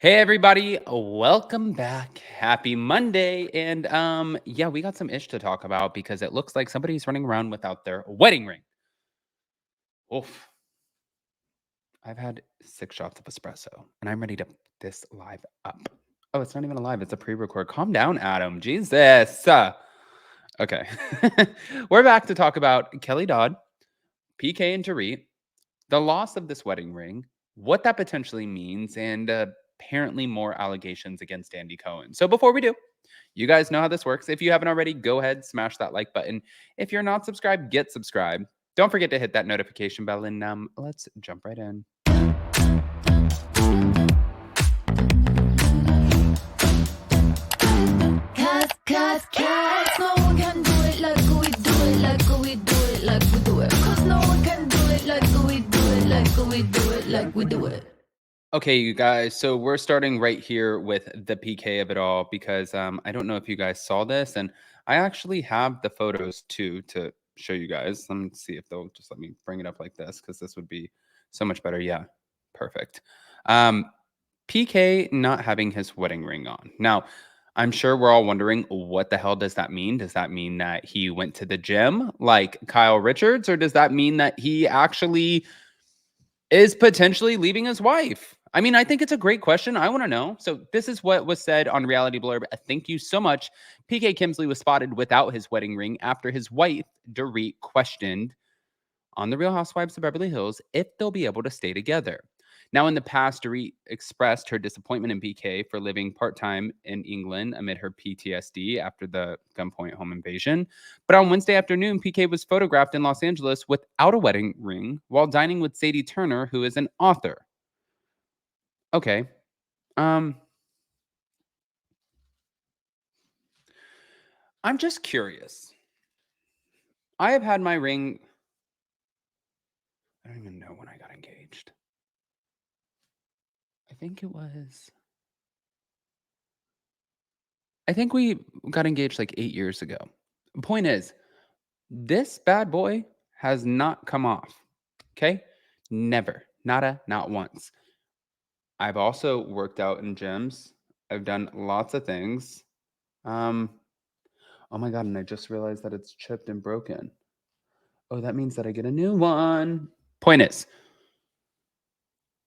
Hey everybody, welcome back. Happy Monday. And yeah, we got some ish to talk about because it looks like somebody's running around without their wedding ring. Oof. I've had 6 shots of espresso and I'm ready to put this live up. Oh, it's not even a live, it's a pre-record. Calm down, Adam. Jesus. Okay. We're back to talk about Kelly Dodd, PK and Dorit, the loss of this wedding ring, what that potentially means, and apparently more allegations against Andy Cohen. So before we do, you guys know how this works. If you haven't already, go ahead, smash that like button. If you're not subscribed, get subscribed. Don't forget to hit that notification bell, and let's jump right in. Cause no one can do it like we do it, like we do it, like we do it. Cause no one can do it like we do it, like we do it, like we do it. Okay, you guys, so we're starting right here with the PK of it all because I don't know if you guys saw this, and I actually have the photos too to show you guys. Let me see if they'll just let me bring it up like this because this would be so much better. Yeah, perfect. PK not having his wedding ring on. Now, I'm sure we're all wondering what the hell does that mean? Does that mean that he went to the gym like Kyle Richards, or does that mean that he actually is potentially leaving his wife? I mean, I think it's a great question. I want to know. So this is what was said on Reality Blurb. Thank you so much. PK Kemsley was spotted without his wedding ring after his wife, Dorit, questioned on The Real Housewives of Beverly Hills if they'll be able to stay together. Now, in the past, Dorit expressed her disappointment in PK for living part-time in England amid her PTSD after the gunpoint home invasion. But on Wednesday afternoon, PK was photographed in Los Angeles without a wedding ring while dining with Sadie Turner, who is an author. Okay. Um, I'm just curious. I have had my ring. I don't even know when I got engaged. I think it was. I think we got engaged like 8 years ago. Point is, this bad boy has not come off. Okay? Never. Nada, not once. I've also worked out in gyms. I've done lots of things. Um, oh my God, and I just realized that it's chipped and broken. Oh, that means that I get a new one. Point is,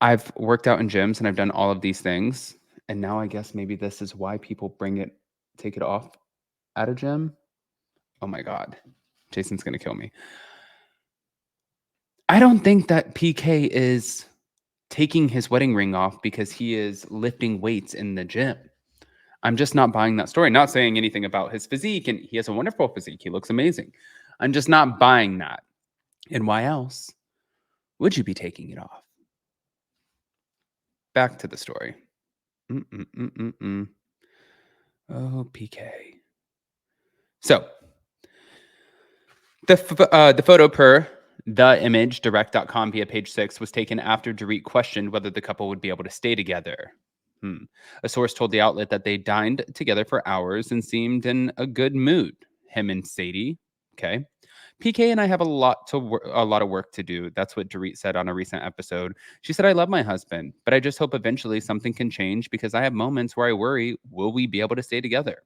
I've worked out in gyms and I've done all of these things. And now I guess maybe this is why people take it off at a gym. Oh my God. Jason's going to kill me. I don't think that PK is taking his wedding ring off because he is lifting weights in the gym. I'm just not buying that story. Not saying anything about his physique, and he has a wonderful physique. He looks amazing. I'm just not buying that. And why else would you be taking it off? Back to the story. Oh, PK. So the photo per theImageDirect.com via page 6 was taken after Dorit questioned whether the couple would be able to stay together. A source told the outlet that they dined together for hours and seemed in a good mood. Him and Sadie. Okay. PK and I have a lot of work to do. That's what Dorit said on a recent episode. She said, "I love my husband, but I just hope eventually something can change because I have moments where I worry, will we be able to stay together?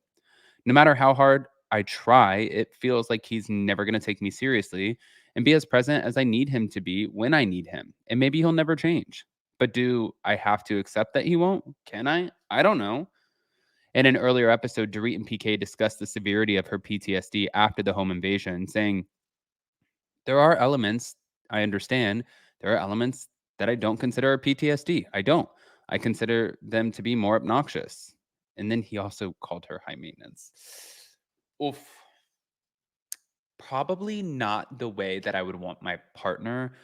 No matter how hard I try, it feels like he's never going to take me seriously and be as present as I need him to be when I need him. And maybe he'll never change. But do I have to accept that he won't? Can I? I don't know." In an earlier episode, Dorit and PK discussed the severity of her PTSD after the home invasion, saying, "There are elements I understand. There are elements that I don't consider a PTSD. I don't. I consider them to be more obnoxious." And then he also called her high maintenance. Oof. Probably not the way that I would want my partner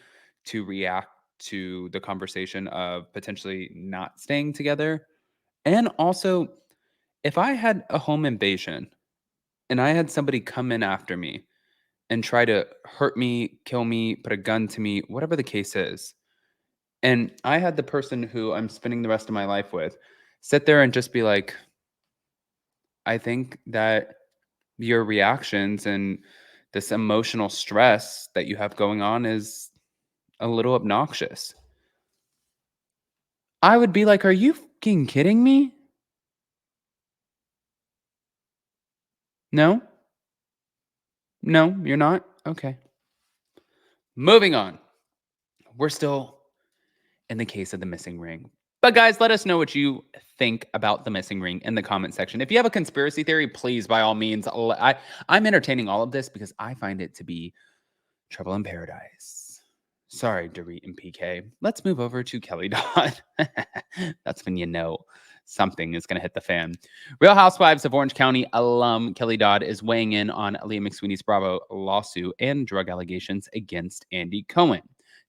to react to the conversation of potentially not staying together. And also, if I had a home invasion and I had somebody come in after me and try to hurt me, kill me, put a gun to me, whatever the case is, and I had the person who I'm spending the rest of my life with sit there and just be like, "I think that your reactions and this emotional stress that you have going on is a little obnoxious." I would be like, "Are you freaking kidding me? No? No, you're not? Okay. Moving on. We're still in the case of the missing ring. But guys, let us know what you think about the missing ring in the comment section. If you have a conspiracy theory, please, by all means, I'm entertaining all of this because I find it to be trouble in paradise. Sorry, Dorit and PK. Let's move over to Kelly Dodd. That's when you know something is going to hit the fan. Real Housewives of Orange County alum Kelly Dodd is weighing in on Leah McSweeney's Bravo lawsuit and drug allegations against Andy Cohen.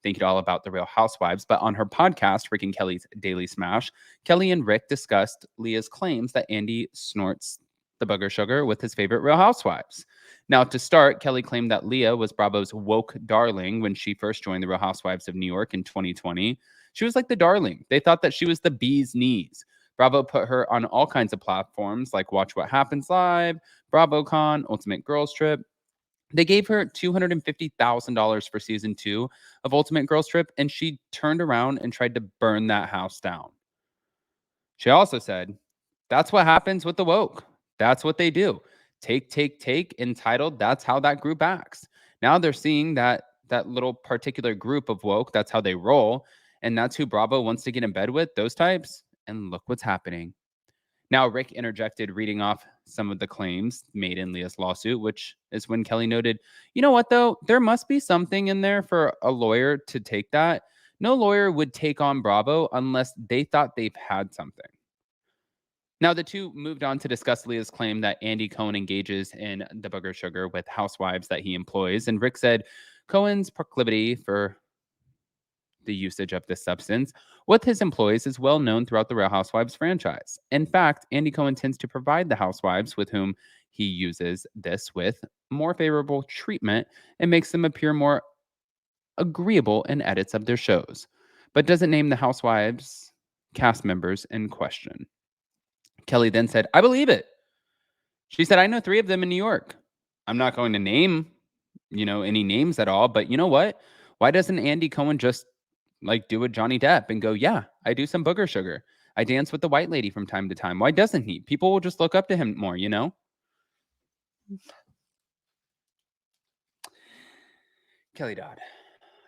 Thank you to all about the Real Housewives, but on her podcast, Rick and Kelly's Daily Smash, Kelly and Rick discussed Leah's claims that Andy snorts the booger sugar with his favorite Real Housewives. Now, to start, Kelly claimed that Leah was Bravo's woke darling when she first joined the Real Housewives of New York in 2020. She was like the darling. They thought that she was the bee's knees. Bravo put her on all kinds of platforms like Watch What Happens Live, BravoCon, Ultimate Girls Trip. They gave her $250,000 for season 2 of Ultimate Girls Trip, and she turned around and tried to burn that house down. She also said, that's what happens with the woke. That's what they do. Take, entitled. That's how that group acts. Now they're seeing that little particular group of woke, that's how they roll. And that's who Bravo wants to get in bed with, those types. And look what's happening. Now, Rick interjected, reading off some of the claims made in Leah's lawsuit, which is when Kelly noted, you know what, though? There must be something in there for a lawyer to take that. No lawyer would take on Bravo unless they thought they've had something. Now, the two moved on to discuss Leah's claim that Andy Cohen engages in the booger sugar with housewives that he employs. And Rick said Cohen's proclivity for the usage of this substance with his employees is well known throughout the Real Housewives franchise. In fact, Andy Cohen tends to provide the housewives with whom he uses this with more favorable treatment and makes them appear more agreeable in edits of their shows, but doesn't name the housewives cast members in question. Kelly then said, I believe it. She said, I know 3 of them in New York. I'm not going to name, any names at all, but you know what? Why doesn't Andy Cohen just do a Johnny Depp and go, yeah, I do some booger sugar. I dance with the white lady from time to time. Why doesn't he? People will just look up to him more, Kelly Dodd,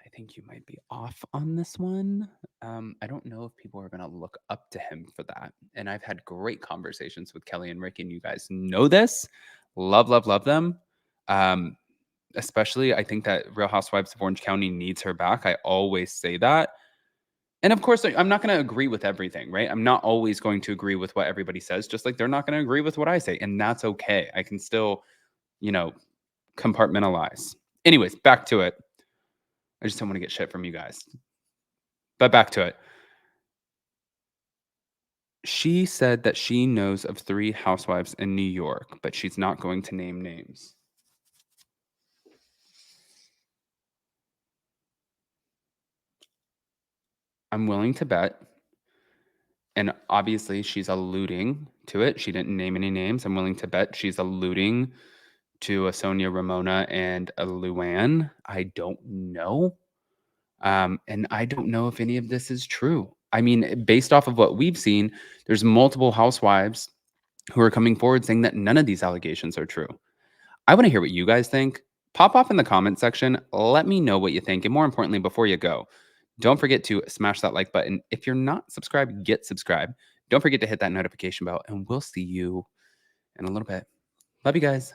I think you might be off on this one. I don't know if people are going to look up to him for that. And I've had great conversations with Kelly and Rick, and you guys know this. Love, love, love them. Especially, I think that Real Housewives of Orange County needs her back. I always say that. And of course, I'm not going to agree with everything, right? I'm not always going to agree with what everybody says, just like they're not going to agree with what I say. And that's okay. I can still, compartmentalize. Anyways, back to it. I just don't want to get shit from you guys. But back to it. She said that she knows of 3 housewives in New York, but she's not going to name names. I'm willing to bet, and obviously she's alluding to it. She didn't name any names. I'm willing to bet she's alluding to a Sonia, Ramona, and a Luann. I don't know. And I don't know if any of this is true. I mean, based off of what we've seen, there's multiple housewives who are coming forward saying that none of these allegations are true. I want to hear what you guys think. Pop off in the comment section. Let me know what you think. And more importantly, before you go, don't forget to smash that like button. If you're not subscribed, get subscribed. Don't forget to hit that notification bell, and we'll see you in a little bit. Love you guys.